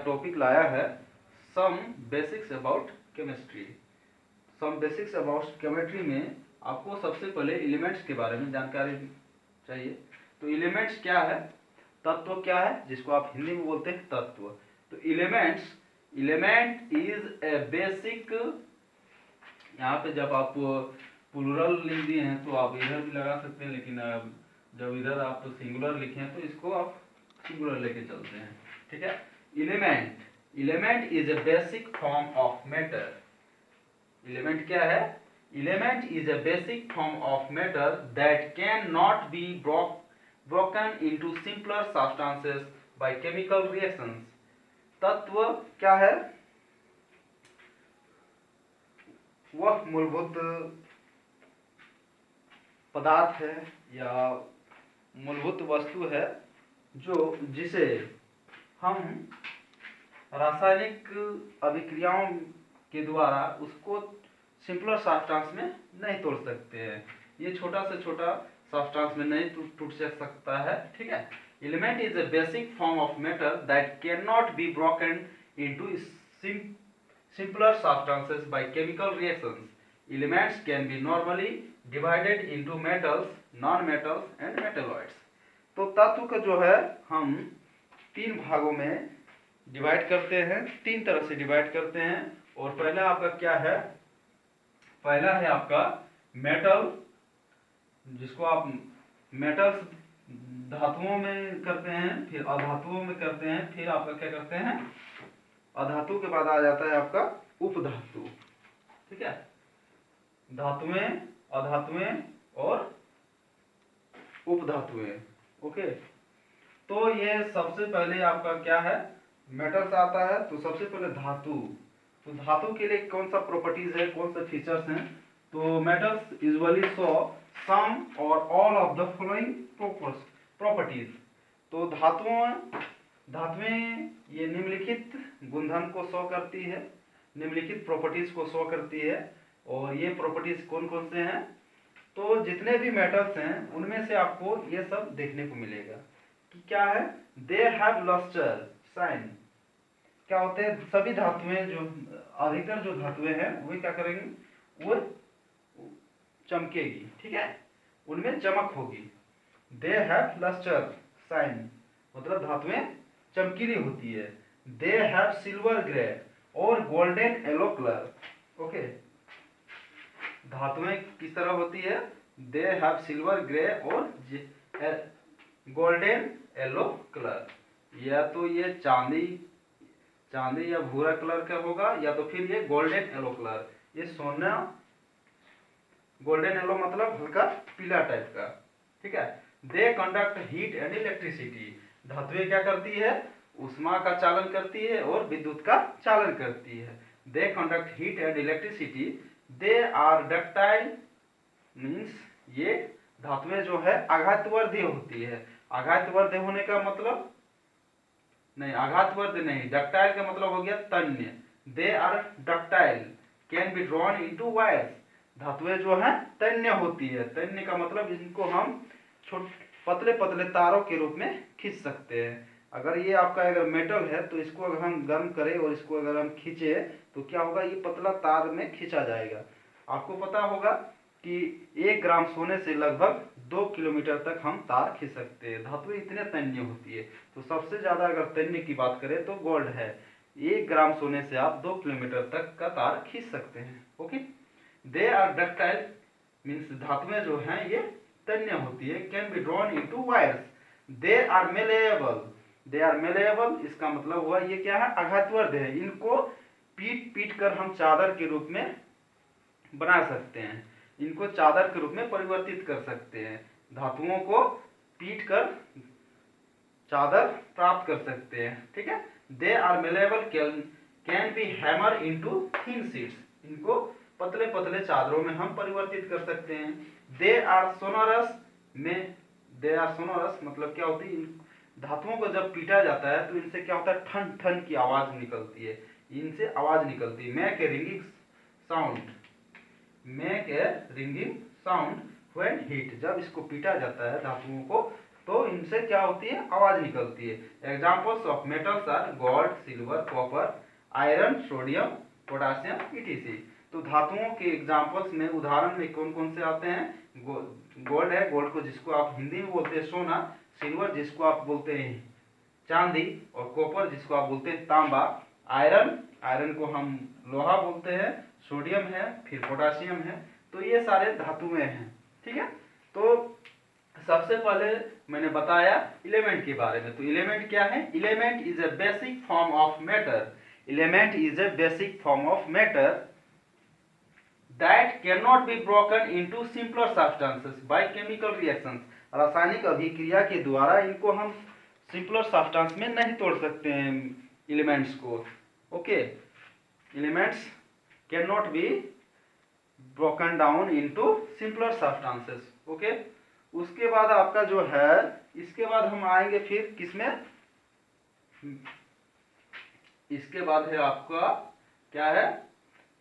Topic लाया है some basics about chemistry. Some basics about chemistry में आपको सबसे पहले एलिमेंट्स के बारे में जानकारी चाहिए। तो एलिमेंट्स क्या है, तत्व क्या है, जिसको आप हिंदी में बोलते हैं तत्व। तो एलिमेंट इज ए बेसिक, यहाँ पे जब आप प्लूरल लिख दिए हैं तो आप इधर भी लगा सकते हैं, लेकिन जब इधर आप सिंगुलर लिखे हैं तो इसको आप सिंगुलर लेके चलते हैं। ठीक है। Element is a basic form of matter. Element क्या है? Element is a basic form of matter that can not be broken into simpler substances by chemical reactions। तत्व क्या है? वह मूलभूत पदार्थ है या मूलभूत वस्तु है जिसे हम रासायनिक अभिक्रियाओं के द्वारा उसको सिंपलर सब्सटेंस में नहीं तोड़ सकते हैं। ये छोटा से छोटा सब्सटेंस में नहीं टूट सकता है। ठीक है। Element is a basic form of matter that can not be broken into simpler substances by chemical reactions। Elements can be normally divided into metals, non-metals and metalloids। तो तत्व का जो है हम तीन भागों में डिवाइड करते हैं, तीन तरह से डिवाइड करते हैं। और पहला आपका क्या है? पहला है आपका मेटल, जिसको आप मेटल्स धातुओं में करते हैं, फिर अधातुओं में करते हैं, फिर आपका क्या करते हैं, अधातु के बाद आ जाता है आपका उपधातु। ठीक है। धातुएं, अधातुएं और उपधातुएं। ओके। तो ये सबसे पहले आपका क्या है, मेटल्स आता है। तो सबसे पहले धातु। तो धातु के लिए कौन सा प्रॉपर्टीज है, कौन से फीचर्स हैं? तो metals usually show some or all of the following properties. तो धातुएं ये निम्नलिखित गुणधर्म को शो करती है, निम्नलिखित प्रॉपर्टीज को शो करती है। और ये प्रॉपर्टीज कौन कौन से हैं? तो जितने भी मेटल्स हैं उनमें से आपको ये सब देखने को मिलेगा कि क्या है, दे हैव लस्टर शाइन। क्या होते हैं? सभी धातुएं जो अधिकतर जो धातुएं हैं वे क्या करेंगी, वो चमकेगी। ठीक है, उनमें चमक होगी। दे हैव लस्टर शाइन मतलब धातुएं चमकीली होती है। दे हैव सिल्वर ग्रे और गोल्डन येलो कलर। ओके। धातुएं किस तरह होती है? दे हैव सिल्वर ग्रे और गोल्डन येलो कलर। या तो ये चांदी या भूरा कलर का होगा, या तो फिर ये गोल्डन येलो कलर, ये सोना। गोल्डन येलो मतलब हल्का पीला टाइप का। ठीक है। They conduct heat and electricity. धातुएं क्या करती है? उष्मा का चालन करती है और विद्युत का चालन करती है। They conduct heat and electricity. They are ductile means ये धातुएं जो है आघातवर्धी होती है। आघातवर्धी होने का मतलब नहीं, आघातवर्धी नहीं, डक्टाइल का मतलब हो गया तन्य। They are ductile can be drawn into wires. धातुएं जो है तन्य होती है। तन्य का मतलब इनको हम पतले पतले तारों के रूप में खींच सकते हैं। अगर ये आपका अगर मेटल है तो इसको अगर हम गर्म करें और इसको अगर हम खींचे तो क्या होगा, ये पतला तार में खींचा जाएगा। आपको पता होगा कि 1 ग्राम सोने से लगभग 2 किलोमीटर तक हम तार खींच सकते हैं। धातु इतने तन्य होती है। तो सबसे ज्यादा अगर तन्य की बात करें तो गोल्ड है। 1 ग्राम सोने से आप 2 किलोमीटर तक का तार खींच सकते हैं। Okay. They are ductile means धातुएं जो हैं ये तन्य होती है। Can be drawn into wires. They are malleable. They are malleable इसका मतलब हुआ ये क्या है, आघातवर्ध है। इनको पीट पीट कर हम चादर के रूप में बना सकते हैं, इनको चादर के रूप में परिवर्तित कर सकते हैं। धातुओं को पीट कर चादर प्राप्त कर सकते हैं। ठीक है। They are malleable can be hammer into thin sheets. इनको पतले पतले चादरों में हम परिवर्तित कर सकते हैं। दे आर सोनोरस मतलब क्या होती है, धातुओं को जब पीटा जाता है तो इनसे क्या होता है, ठन ठन की आवाज निकलती है। इनसे आवाज निकलती है, make a ringing sound when heat. जब इसको पीटा जाता है धातुओं को तो इनसे क्या होती है, आवाज निकलती है। Examples of metals are gold, silver, copper, iron, sodium, potassium, etc. तो धातुओं के एग्जाम्पल्स में, उदाहरण में कौन कौन से आते हैं? गोल्ड है, गोल्ड को जिसको आप हिंदी में बोलते हैं सोना, सिल्वर जिसको आप बोलते हैं चांदी, और कॉपर जिसको आप बोलते हैं तांबा, आयरन, आयरन को हम लोहा बोलते हैं, सोडियम है, फिर पोटासियम है। तो ये सारे धातुएं हैं, ठीक है। तो सबसे पहले मैंने बताया एलिमेंट के बारे में। तो एलिमेंट क्या है? Element is a basic form of matter. Element is a basic form of matter that cannot be broken into simpler substances by chemical reactions। रासायनिक अभिक्रिया के द्वारा इनको हम सिंपलर सब्सटेंस में नहीं तोड़ सकते हैं एलिमेंट्स को। Okay, elements can not be broken down into simpler substances. Okay, उसके बाद आपका जो है, इसके बाद हम आएंगे फिर किसमें? इसके बाद है आपका क्या है,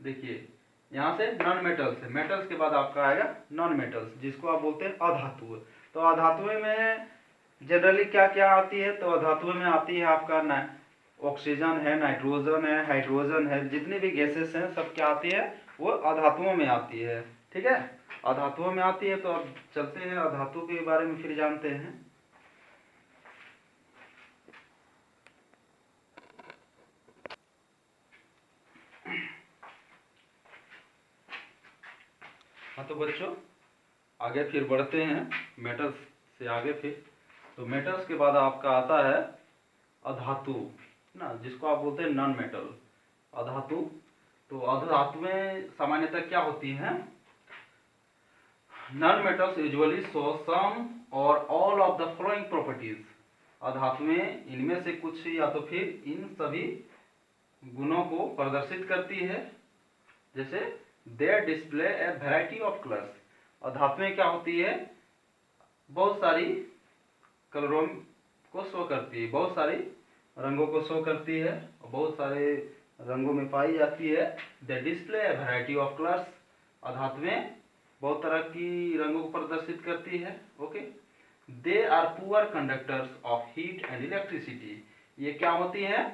देखिए यहाँ से नॉन मेटल्स है, मेटल्स के बाद आपका आएगा नॉन मेटल्स, जिसको आप बोलते हैं अधातु। तो अधातुएं में जनरली क्या क्या आती है? तो अधातुएं में आती है आपका ऑक्सीजन है, नाइट्रोजन है, हाइड्रोजन है, जितनी भी गैसेस हैं सब क्या आती है? वो अधातुओं में आती है, ठीक है, अधातुओं में आती है। तो अब चलते हैं अधातु के बारे में फिर जानते हैं। हाँ तो बच्चों आगे फिर बढ़ते हैं मेटल्स से आगे फिर। तो मेटल्स के बाद आपका आता है अधातु ना, जिसको आप बोलते हैं नॉन मेटल, अधातु। तो अधातुएं सामान्यतः क्या होती हैं? Non metals usually show some or all of the following properties. अधातुएं इनमें से कुछ या तो फिर इन सभी गुणों को प्रदर्शित करती है। जैसे they display a variety of colours. अधातुएं क्या होती है? बहुत सारी कलरों को शो करती है, बहुत सारी रंगों को शो करती है, और बहुत सारे रंगों में पाई जाती है। They display a variety of colours. अधातुएं बहुत तरह की रंगों को प्रदर्शित करती है। Okay, they are poor conductors of heat and electricity. ये क्या होती है?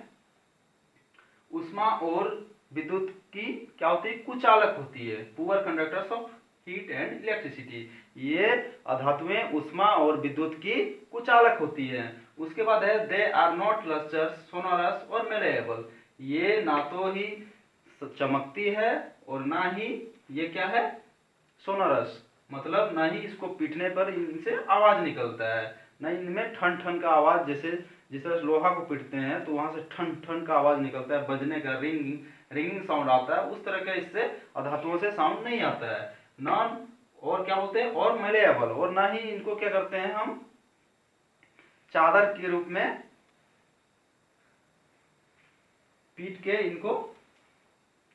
ऊष्मा और विद्युत की क्या होती है? कुचालक होती है। Poor conductors of heat and electricity, ये अधातुएं ऊष्मा और विद्युत की कुचालक होती है। उसके बाद है दे आर नॉट लस्टर्स, सोनोरस और मेलेएबल। ये ना तो ही चमकती है और ना ही ये क्या है? सोनोरस, मतलब ना ही इसको पीटने पर इनसे आवाज निकलता है, ना इनमें ठन ठन का आवाज, जैसे जिस लोहा को पीटते हैं तो वहां से ठन ठन का आवाज निकलता है, बजने का रिंगिंग साउंड आता है, उस तरह का इससे अधातुओं से साउंड नहीं आता है। नॉन और क्या बोलते हैं? और मलेएबल, और ना ही इनको क्या करते हैं हम चादर के रूप में पीट के इनको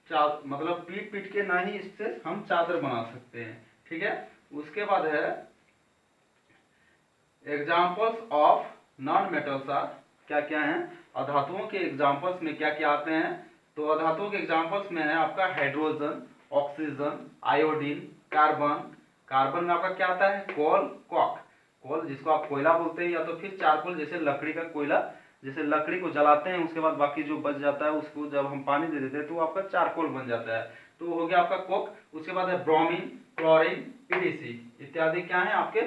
मतलब पीट पीट के ना ही इससे हम चादर बना सकते हैं, ठीक है। उसके बाद है examples of non metals are, क्या क्या हैं? अधातुओं के एग्जाम्पल्स में क्या क्या आते हैं? तो अधातुओं के एग्जाम्पल्स में है आपका hydrogen, oxygen, iodine, carbon. Carbon में आपका क्या आता है? कोल, कॉक। कोल जिसको आप कोयला बोलते हैं, या तो फिर चारकोल जैसे लकड़ी का कोयला, जैसे लकड़ी को जलाते हैं उसके बाद बाकी जो बच जाता है उसको जब हम पानी दे देते हैं तो आपका चारकोल बन जाता है, तो हो गया आपका कोक। उसके बाद है ब्रोमीन, क्लोरीन, पीडीसी इत्यादि क्या है? आपके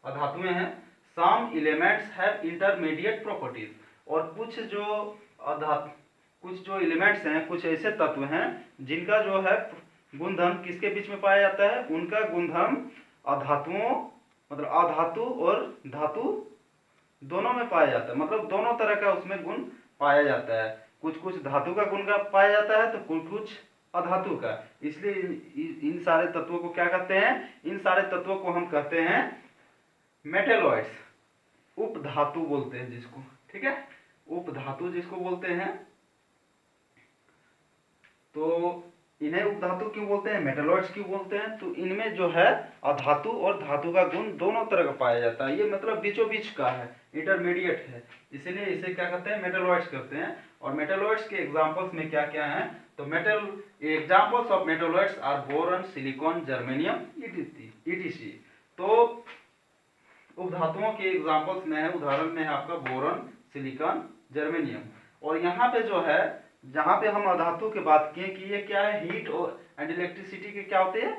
अधातुएं हैं। Some elements have intermediate properties, और कुछ जो एलिमेंट्स हैं, कुछ ऐसे तत्व हैं जिनका जो है गुणधर्म किसके बीच में पाया जाता है? उनका गुणधर्म अधातुओं मतलब अधातु और धातु दोनों में पाया जाता है, मतलब दोनों तरह का उसमें गुण पाया जाता है। कुछ कुछ धातु का गुण का पाया जाता है तो कुछ कुछ अधातु का। इसलिए इन सारे तत्वों को क्या कहते हैं? इन सारे तत्वों को हम कहते हैं मेटेलॉइड्स, उपधातु बोलते हैं जिसको, ठीक है, उपधातु जिसको बोलते हैं। तो इन्हें उपधातु क्यों बोलते हैं, मेटेलॉइड्स क्यों बोलते हैं? तो इनमें जो है अधातु और धातु का गुण दोनों तरह का पाया जाता है, ये मतलब बीचों बीच का है, इंटरमीडिएट है, इसलिए इसे क्या कहते हैं? मेटेलॉइड्स कहते हैं। और मेटेलॉइड्स के एग्जांपल्स में क्या क्या हैं? तो examples of metalloids are boron, silicon, germanium, etc. तो उपधातुओं के एग्जाम्पल्स में है, उदाहरण में है आपका बोरॉन, सिलिकॉन, जर्मेनियम। और यहाँ पे जो है, जहाँ पे हम अधातु की बात किए कि ये क्या है, हीट और एंड इलेक्ट्रिसिटी के क्या होते हैं,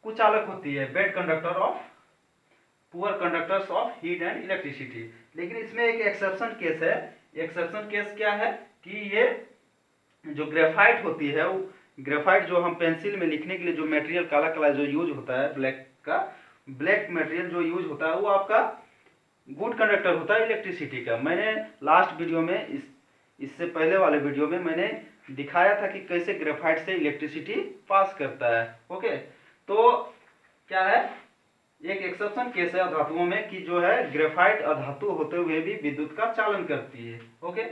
कुचालक होती है, bad conductor of, poor conductors of heat and electricity. लेकिन इसमें एक एक्सेप्शन केस है। एक्सेप्शन केस क्या है कि ये जो ग्रेफाइट होती है, वो ग्रेफाइट जो हम पेंसिल में लिखने के लिए जो मटेरियल काला काला जो यूज होता है, ब्लैक का, ब्लैक मटेरियल जो यूज होता है वो आपका गुड कंडक्टर होता है इलेक्ट्रिसिटी का। मैंने लास्ट वीडियो में इससे पहले वाले वीडियो में मैंने दिखाया था कि कैसे ग्रेफाइट से इलेक्ट्रिसिटी पास करता है। ओके, तो क्या है, एक एक्सेप्शन केस है अधातुओं में कि जो है ग्रेफाइट अधातु होते हुए भी विद्युत का चालन करती है। ओके,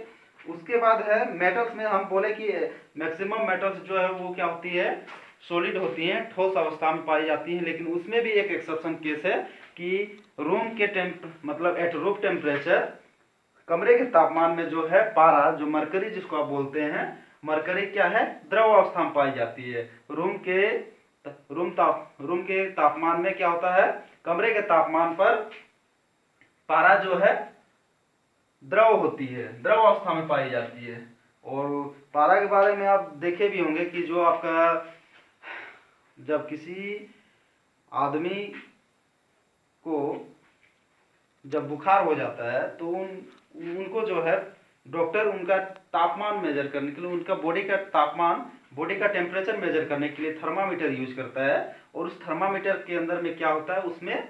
उसके बाद है मेटल्स में हम बोले कि मैक्सिमम मेटल्स जो है वो क्या होती है, सॉलिड होती हैं, ठोस अवस्था में पाई जाती हैं। लेकिन उसमें भी एक एक्सेप्शन केस है कि रूम के मतलब एट रूम टेम्परेचर, कमरे के तापमान में जो है पारा, जो मरकरी जिसको आप बोलते हैं, मरकरी क्या है, द्रव अवस्था में पाई जाती है। रूम के तापमान में क्या होता है, कमरे के तापमान पर पारा जो है द्रव होती है, द्रव अवस्था में पाई जाती है। और पारा के बारे में आप देखे भी होंगे कि जो आपका, जब किसी आदमी को जब बुखार हो जाता है तो उनको जो है डॉक्टर उनका तापमान मेजर करने के लिए, उनका बॉडी का तापमान, बॉडी का टेम्परेचर मेजर करने के लिए थर्मामीटर यूज करता है। और उस थर्मामीटर के अंदर में क्या होता है, उसमें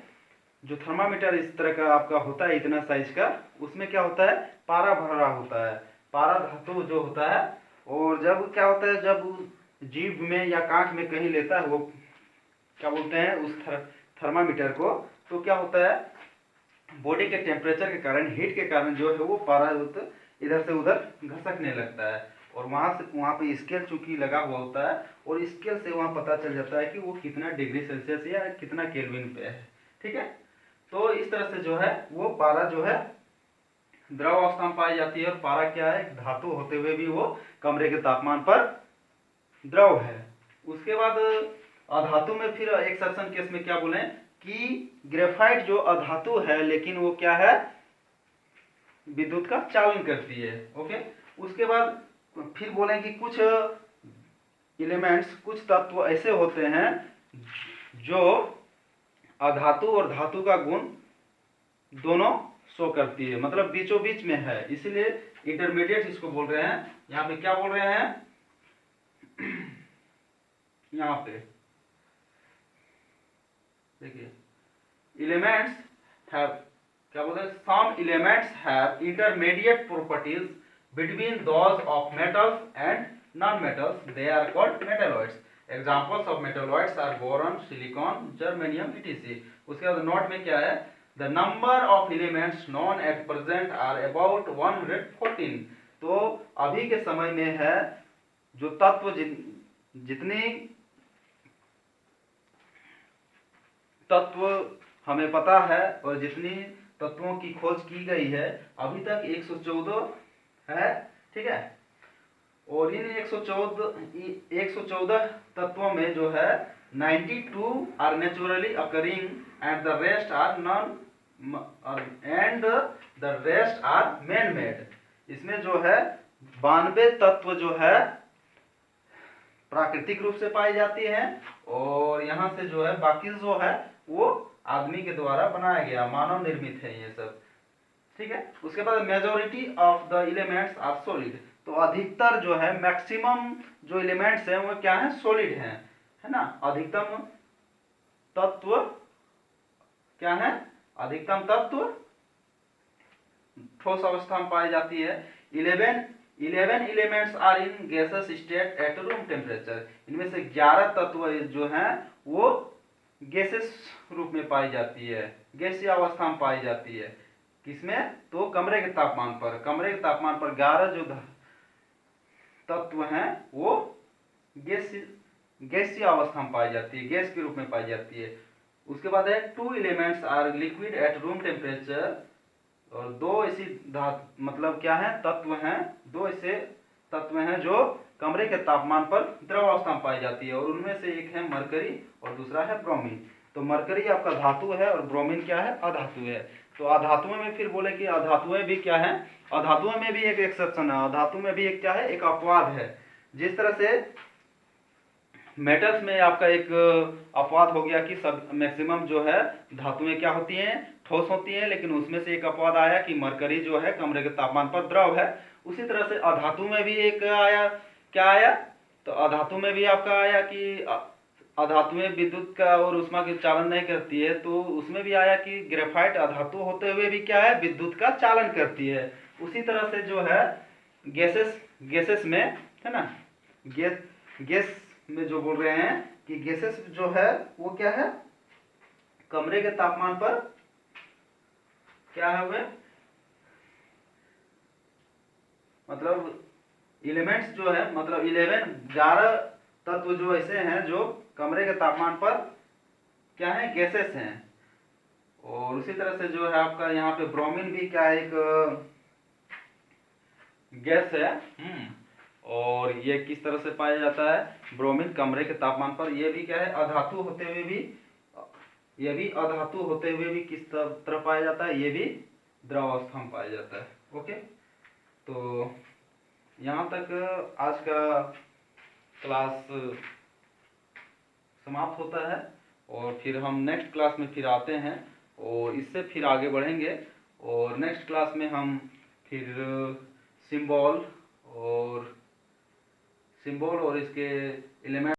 जो थर्मामीटर इस तरह का आपका होता है, इतना साइज का, उसमें क्या होता है, पारा भरा होता है, पारा धातु जो होता है। और जब क्या होता है, जब जीभ में या कांच में कहीं लेता है वो क्या बोलते हैं उस थर्मामीटर को, तो क्या होता है, बॉडी के टेम्परेचर के कारण, हीट के कारण जो है वो पारा इधर से उधर घसकने लगता है। और वहाँ पे स्केल चूंकि लगा हुआ होता है, और स्केल से वहाँ पता चल जाता है कि वो कितना डिग्री सेल्सियस या कितना केल्विन पे है। ठीक है, तो इस तरह से जो है वो पारा जो है द्रव अवस्था में पाई जाती है। और पारा क्या है, धातु होते हुए भी वो कमरे के तापमान पर द्रव है। उसके बाद अधातु में फिर एक्सेप्शन केस में क्या बोले कि ग्रेफाइट जो अधातु है लेकिन वो क्या है, विद्युत का चालन करती है। ओके, उसके बाद फिर बोले कि कुछ एलिमेंट्स, कुछ तत्व ऐसे होते हैं जो अधातु और धातु का गुण दोनों शो करती है, मतलब बीचों बीच में है, इसलिए इंटरमीडिएट इसको बोल रहे हैं। यहाँ पे क्या बोल रहे हैं, यहाँ पे देखिए, एलिमेंट्स हैव, क्या बोलते हैं, some elements have intermediate properties between those of metals and non metals, they are called metalloids. Examples of metalloids are boron, silicon, germanium, etc. उसके बाद नोट में क्या है, the number of elements known at present are about 114। तो अभी के समय में है जो तत्व जितने तत्व हमें पता है और जितनी तत्वों की खोज की गई है, अभी तक 114 है। ठीक है, और इन 114 तत्वों में जो है 92 are naturally occurring and the rest are non, and the rest are man made. इसमें जो है 92 तत्व जो है प्राकृतिक रूप से पाई जाती है, और यहाँ से जो है बाकी जो है वो आदमी के द्वारा बनाया गया, मानव निर्मित है ये सब। ठीक है, उसके बाद majority of the elements are solid. तो अधिकतर जो है, मैक्सिमम जो एलिमेंट्स हैं वो क्या है, सॉलिड हैं, है ना। अधिकतम तत्व क्या है, अधिकतम तत्व ठोस अवस्था में पाई जाती है। 11 elements are in gases state at room temperature. इनमें से 11 तत्व जो हैं वो गैसेस रूप में पाई जाती है, गैसीय अवस्था में पाई जाती है। किसमें, तो कमरे के तापमान पर, कमरे के तापमान पर 11 जो तत्व हैं वो गैसीय अवस्था में पाई जाती है, गैस के रूप में पाई जाती है। उसके बाद है 2 elements are liquid at room temperature. और 2 ऐसी मतलब क्या है, तत्व हैं, 2 ऐसे तत्व हैं जो कमरे के तापमान पर द्रव अवस्था में पाई जाती है, और उनमें से एक है मरकरी और दूसरा है ब्रोमीन। तो मरकरी आपका धातु है और ब्रोमीन क्या है, अधातु है। तो अधातुओं में फिर बोले कि अधातुएं भी क्या है, अधातुओं में भी एक एक्सेप्शन है, अधातु में भी एक क्या है, एक अपवाद है। जिस तरह से मेटल्स में आपका एक अपवाद हो गया कि सब मैक्सिमम जो है धातुएं क्या होती हैं, ठोस होती हैं, लेकिन उसमें से एक अपवाद आया कि मरकरी जो है कमरे के तापमान पर द्रव है। उसी तरह से अधातु में भी एक आया, क्या आया, तो अधातु में भी आपका आया कि अधातुएं विद्युत का और ऊष्मा के चालन नहीं करती है, तो उसमें भी आया कि ग्रेफाइट अधातु होते हुए भी क्या है, विद्युत का चालन करती है। उसी तरह से जो है गैसेस, गैसेस में है ना, गैस में जो बोल रहे हैं कि गैसेस जो है वो क्या है, कमरे के तापमान पर क्या है, वे मतलब एलिमेंट्स जो है, मतलब 11 तत्व जो ऐसे हैं जो कमरे के तापमान पर क्या है, गैसेस हैं। और उसी तरह से जो है आपका यहाँ पे ब्रोमीन भी क्या है, एक गैस है। और ये किस तरह से पाया जाता है, ब्रोमीन कमरे के तापमान पर, ये भी क्या है, अधातु होते हुए भी, ये भी अधातु होते हुए भी किस तरह पाया जाता है, ये भी द्रव अवस्था में पाया जाता है। ओके, तो यहाँ तक आज का क्लास समाप्त होता है, और फिर हम नेक्स्ट क्लास में फिर आते हैं और इससे फिर आगे बढ़ेंगे। और नेक्स्ट क्लास में हम फिर सिंबल और इसके एलिमेंट